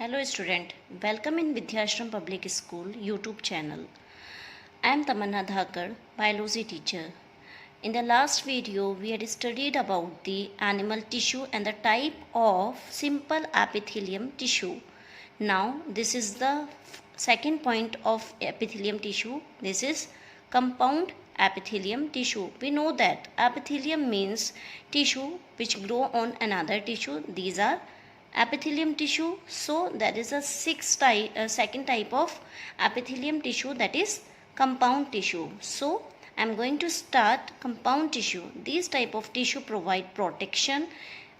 Hello student, welcome in Vidyashram Public School YouTube channel. I am Tamanna Dhakar, biology teacher. In the last video, we had studied about the animal tissue and the type of simple epithelium tissue. Now, this is the second point of epithelium tissue. This is compound epithelium tissue. We know that epithelium means tissue which grow on another tissue. These are epithelium tissue. So there is a second type of epithelium tissue, that is compound tissue. So I am going to start compound tissue. These type of tissue provide protection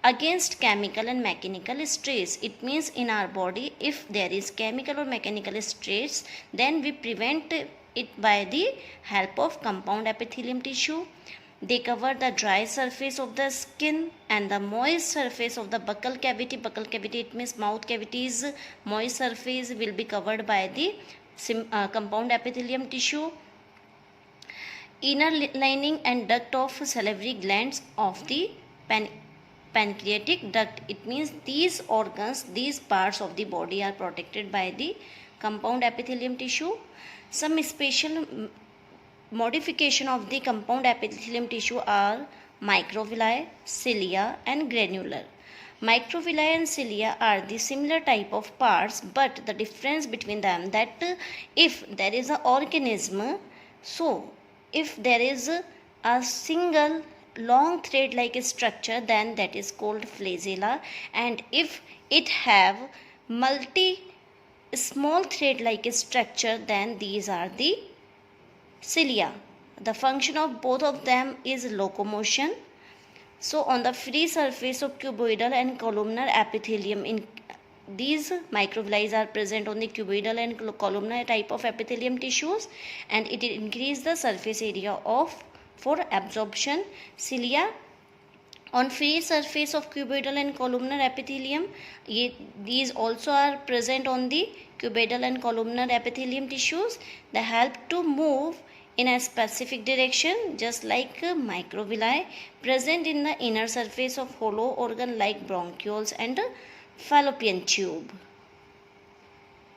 against chemical and mechanical stress. It means in our body, if there is chemical or mechanical stress, then we prevent it by the help of compound epithelium tissue. They cover the dry surface of the skin and the moist surface of the buccal cavity. Buccal cavity, it means mouth cavities. Moist surface will be covered by the compound epithelium tissue. Inner lining and duct of salivary glands of the pancreatic duct. It means these organs, these parts of the body are protected by the compound epithelium tissue. Some special modification of the compound epithelium tissue are microvilli, cilia and granular. Microvilli and cilia are the similar type of parts, but the difference between them that if there is an organism, so if there is a single long thread like a structure, then that is called flagella, and if it have multi small thread like a structure, then these are the cilia. The function of both of them is locomotion. So on the free surface of cuboidal and columnar epithelium, in these microvilli are present on the cuboidal and columnar type of epithelium tissues, and it increase the surface area of for absorption. Cilia on free surface of cuboidal and columnar epithelium, these also are present on the cuboidal and columnar epithelium tissues. They help to move in a specific direction, just like microvilli present in the inner surface of hollow organ like bronchioles and fallopian tube.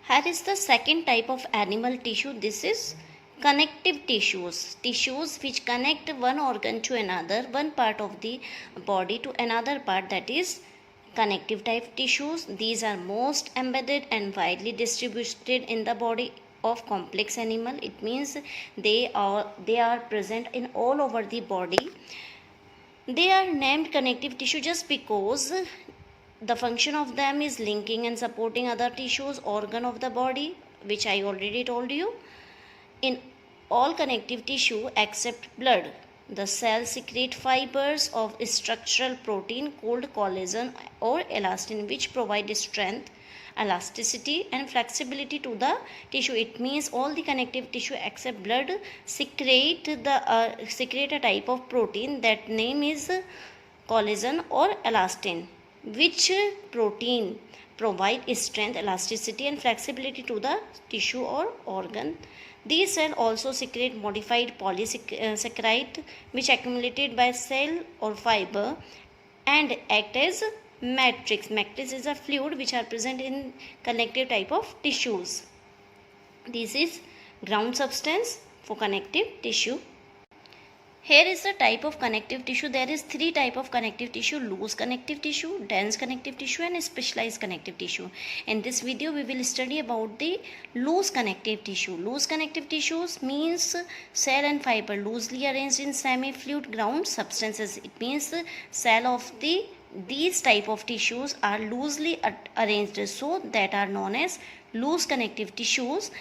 Here is the second type of animal tissue. This is connective tissues. Tissues which connect one organ to another, one part of the body to another part, that is connective type tissues. These are most embedded and widely distributed in the body of complex animal. It means they are present in all over the body. They are named connective tissue just because the function of them is linking and supporting other tissues, organ of the body, which I already told you. In all connective tissue except blood, the cells secrete fibers of structural protein called collagen or elastin, which provide strength, elasticity and flexibility to the tissue. It means all the connective tissue except blood secrete a type of protein, that name is collagen or elastin, which protein provide strength, elasticity and flexibility to the tissue or organ. These cells also secrete modified polysaccharide which accumulated by cell or fiber and act as matrix. Matrix is a fluid which are present in connective type of tissues. This is ground substance for connective tissue. Here is the type of connective tissue. There is three type of connective tissue: loose connective tissue, dense connective tissue and specialized connective tissue. In this video we will study about the loose connective tissue. Loose connective tissues means cell and fiber loosely arranged in semi-fluid ground substances. It means cell of these type of tissues are loosely arranged, so that are known as loose connective tissues.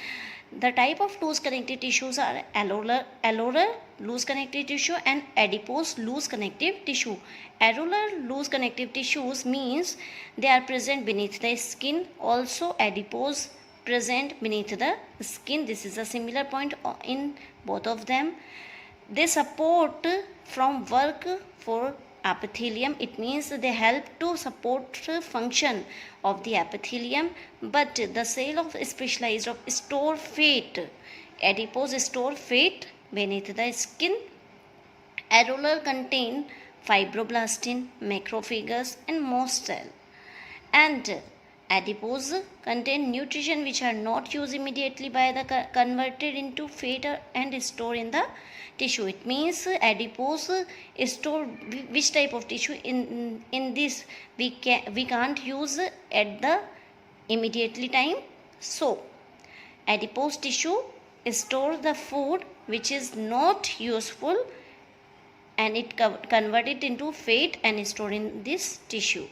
The type of loose connective tissues are alveolar loose connective tissue and adipose loose connective tissue. Alveolar loose connective tissues means they are present beneath the skin. Also adipose present beneath the skin. This is a similar point in both of them. They support from work for epithelium. It means they help to support function of the epithelium, but the cell of specialized of store fat. Adipose store fat beneath the skin. Alveolar contain fibroblastin, macrophages and most cell. And Adipose contain nutrition which are not used immediately by the converted into fat and stored in the tissue. It means adipose store which type of tissue in this we can't use at the immediately time. So adipose tissue store the food which is not useful and it convert it into fat and store in this tissue.